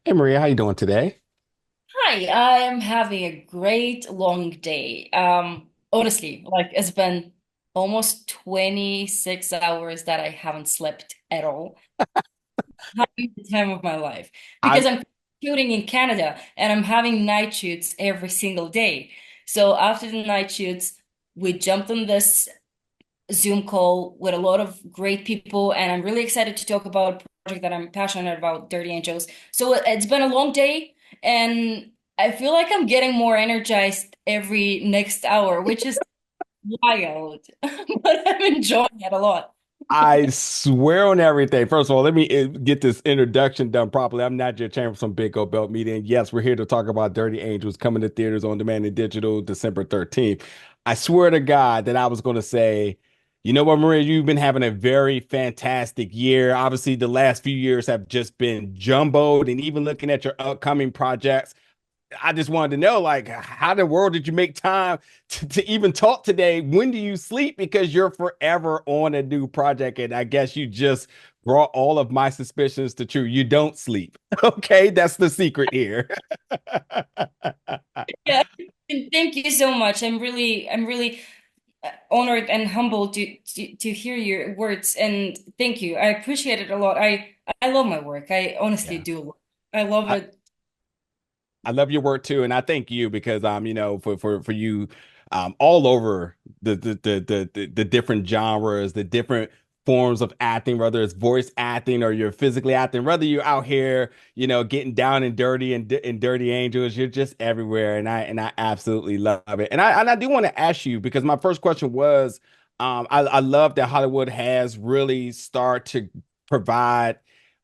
Hey Maria, how you doing today? Hi, I am having a great long day. Honestly, like it's been almost 26 hours that I haven't slept at all. Having the time of my life I because I'm shooting in Canada and I'm having night shoots every single day. So after the night shoots, we jumped on this Zoom call with a lot of great people, and I'm really excited to talk about a project that I'm passionate about, Dirty Angels. So it's been a long day, and I feel like I'm getting more energized every next hour, which is wild, but I'm enjoying it a lot. I swear on everything. First of all, let me get this introduction done properly. I'm not your champ from some big old belt meeting. Yes, we're here to talk about Dirty Angels coming to theaters on demand and digital December 13th. I swear to God that I was going to say, you know what, Maria, you've been having a very fantastic year. Obviously, the last few years have just been jumbled, and even looking at your upcoming projects. I just wanted to know, like, how in the world did you make time to even talk today? When do you sleep? Because you're forever on a new project. And I guess you just brought all of my suspicions to true. You don't sleep. Okay. That's the secret here. Yeah, and thank you so much. I'm really honored and humbled to hear your words, and thank you. I appreciate it a lot. I love my work. I honestly Yeah. do. I love I, it. I love your work too, and I thank you because for you all over the different genres, the different forms of acting, whether it's voice acting or you're physically acting, whether you're out here, getting down and dirty and Dirty Angels, you're just everywhere, and I absolutely love it. And I do want to ask you because my first question was, I love that Hollywood has really started to provide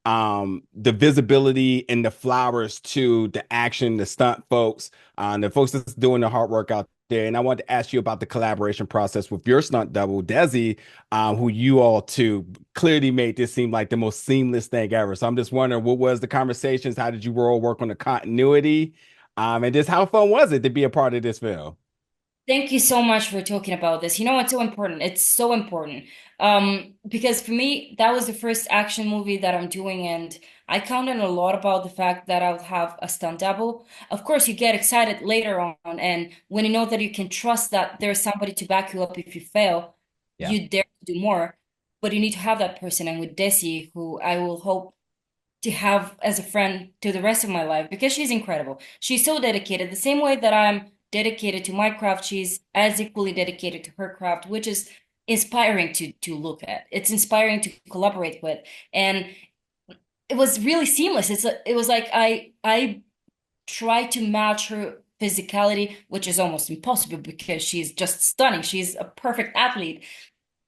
the visibility and the flowers to the action, the stunt folks, the folks that's doing the hard work out there. And I wanted to ask you about the collaboration process with your stunt double, Desi, who you all two clearly made this seem like the most seamless thing ever. So I'm just wondering, what was the conversations? How did you all work on the continuity? And just how fun was it to be a part of this film? Thank you so much for talking about this. You know, it's so important. It's so important. Because for me, that was the first action movie that I'm doing, and I counted a lot about the fact that I'll have a stunt double. Of course, you get excited later on, and when you know that you can trust that there's somebody to back you up if you fail, Yeah. you dare to do more. But you need to have that person, and with Desi, who I will hope to have as a friend to the rest of my life because she's incredible. She's so dedicated. The same way that I'm dedicated to my craft, she's as equally dedicated to her craft, which is inspiring to look at. It's inspiring to collaborate with. And it was really seamless. It was like I tried to match her physicality, which is almost impossible because she's just stunning. She's a perfect athlete.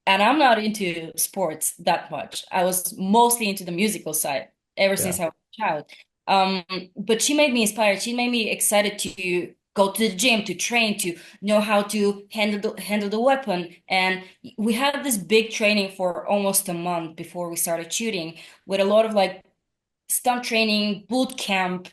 And I'm not into sports that much. I was mostly into the musical side ever Yeah. since I was a child. Um, but she made me inspired. She made me excited to go to the gym, to train, to know how to handle the weapon. And we had this big training for almost a month before we started shooting, with a lot of like stunt training, boot camp,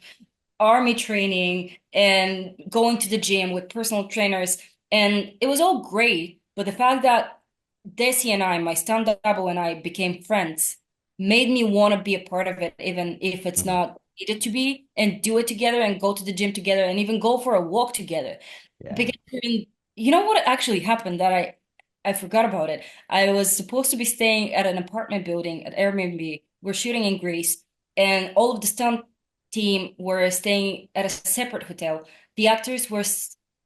army training, and going to the gym with personal trainers. And it was all great. But the fact that Desi and I, my stunt double and I became friends, made me want to be a part of it, even if it's Mhm. not needed to be, and do it together and go to the gym together and even go for a walk together. Yeah. Because you know what actually happened that I forgot about it. I was supposed to be staying at an apartment building at Airbnb. We're shooting in Greece, and all of the stunt team were staying at a separate hotel. The actors were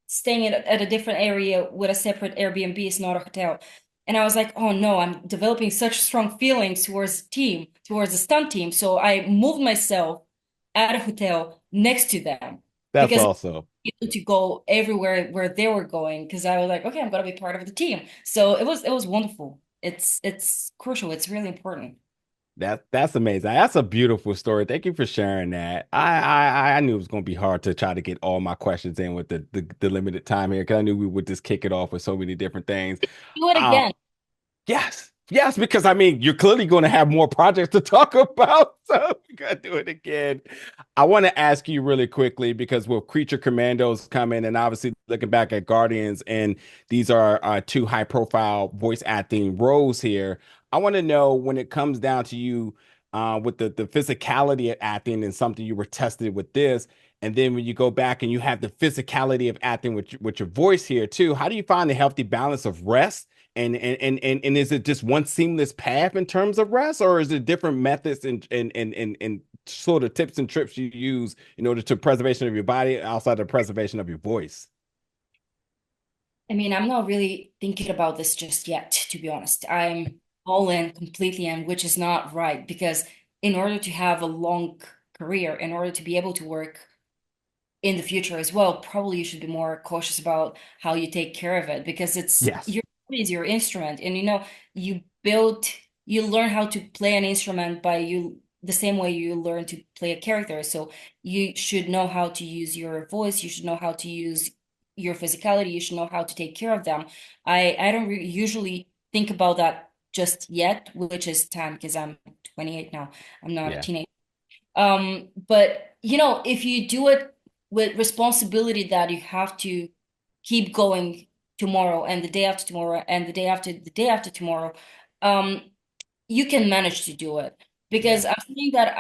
staying at a different area with a separate Airbnb. It's not a hotel. And I was like, oh no, I'm developing such strong feelings towards the team, towards the stunt team. So I moved myself at a hotel next to them That's because awesome. able to go everywhere where they were going because I was like, okay, I'm gonna be part of the team. So it was wonderful. It's crucial. It's really important. That's amazing. That's a beautiful story. Thank you for sharing that. I knew it was gonna be hard to try to get all my questions in with the limited time here because I knew we would just kick it off with so many different things. Do it Um, again. yes, yes, because I mean you're clearly going to have more projects to talk about, so we gotta do it again. I want to ask you really quickly because with Creature Commandos coming and obviously looking back at Guardians, and these are two high profile voice acting roles here. I want to know when it comes down to you. with the physicality of acting and something you were tested with this. And then when you go back and you have the physicality of acting with your voice here too, how do you find the healthy balance of rest? And is it just one seamless path in terms of rest, or is it different methods and sort of tips and trips you use in order to preservation of your body outside the preservation of your voice? I mean, I'm not really thinking about this just yet, to be honest. I'm all in completely in, which is not right because in order to have a long career, in order to be able to work in the future as well, probably you should be more cautious about how you take care of it because it's Yes. your body is your instrument. And you build, you learn how to play an instrument by you the same way you learn to play a character. So you should know how to use your voice, you should know how to use your physicality, you should know how to take care of them. I don't usually think about that just yet, which is time because I'm 28 now. I'm not a Yeah. teenager. But if you do it with responsibility that you have to keep going tomorrow and the day after tomorrow and the day after tomorrow, um, you can manage to do it. Because Yeah. I'm saying that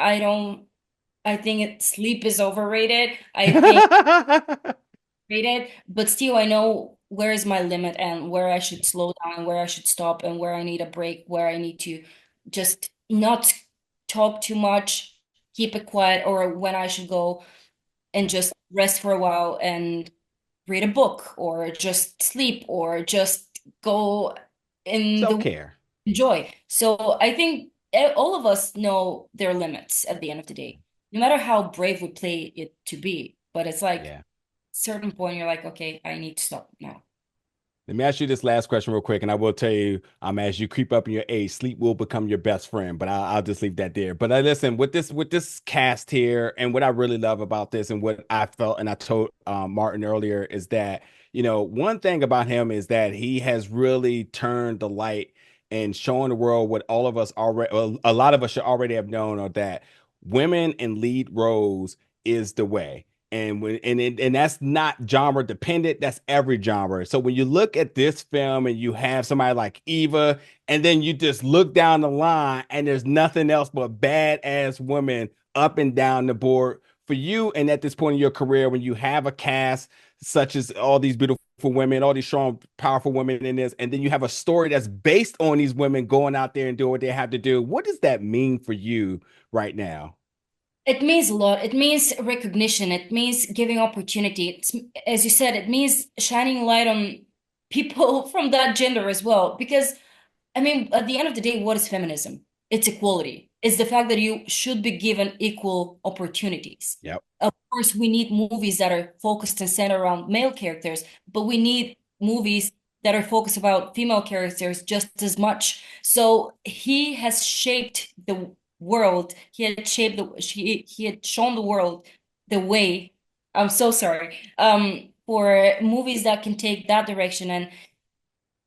I think sleep is overrated. I think rated, but still I know where is my limit and where I should slow down, where I should stop, and where I need a break, where I need to just not talk too much, keep it quiet, or when I should go and just rest for a while and read a book, or just sleep, or just go in the Self-care. enjoy. So I think all of us know their limits at the end of the day, no matter how brave we play it to be. But it's like Yeah. certain point you're like, okay, I need to stop now. Let me ask you this last question real quick, and I will tell you, as you creep up in your age, sleep will become your best friend. But I'll just leave that there. But listen, with this cast here, and what I really love about this, and what I felt, and I told Martin earlier, is that one thing about him is that he has really turned the light and showing the world what all of us already, well, a lot of us should already have known, or that women in lead roles is the way. And that's not genre dependent. That's every genre. So when you look at this film and you have somebody like Eva, and then you just look down the line and there's nothing else but badass women up and down the board for you. And at this point in your career, when you have a cast such as all these beautiful women, all these strong, powerful women in this, and then you have a story that's based on these women going out there and doing what they have to do. What does that mean for you right now? It means a lot. It means recognition. It means giving opportunity. As you said, it means shining light on people from that gender as well. Because I mean, at the end of the day, what is feminism? It's equality. It's the fact that you should be given equal opportunities. Yep. Of course, we need movies that are focused and centered around male characters, but we need movies that are focused about female characters just as much. So he has shaped the world. He had shown the world the way. I'm so sorry. For movies that can take that direction and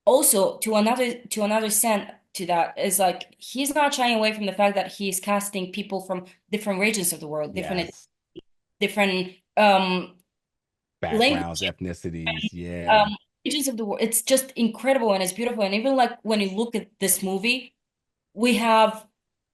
also to another sense to that is like he's not shying away from the fact that he's casting people from different regions of the world, Yes. different Backgrounds, language ethnicities. um Yeah. regions of the world. It's just incredible and it's beautiful. And even like when you look at this movie, we have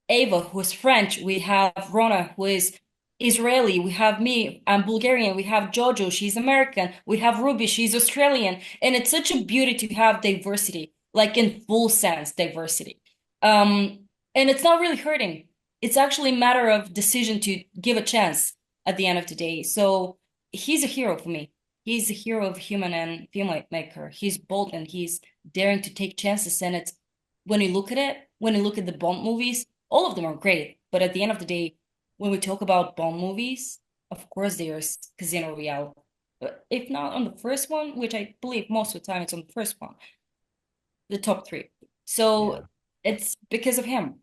Ava, who is French. We have Rona, who is Israeli. We have me, I'm Bulgarian. We have Jojo, she's American. We have Ruby, she's Australian. And it's such a beauty to have diversity, like in full sense, diversity. And it's not really hurting. It's actually a matter of decision to give a chance at the end of the day. So he's a hero for me. He's a hero of human and filmmaker. He's bold and he's daring to take chances. And it's when you look at it, when you look at the Bond movies, all of them are great. But at the end of the day, when we talk about Bond movies, of course there's Casino Royale. But if not on the first one, which I believe most of the time it's on the first one, the top three. Yeah. So it's because of him.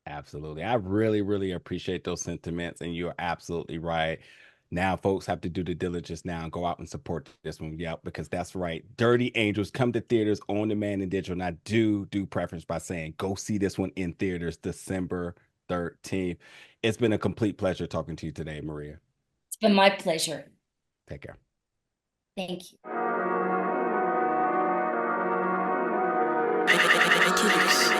Absolutely. I really, really appreciate those sentiments, and you're absolutely right. Now, folks have to do the diligence now and go out and support this one. Yeah, because that's right. Dirty Angels come to theaters on demand and digital. And I do preference by saying go see this one in theaters December 13th. It's been a complete pleasure talking to you today, Maria. It's been my pleasure. Take care. Thank you. Tragedies.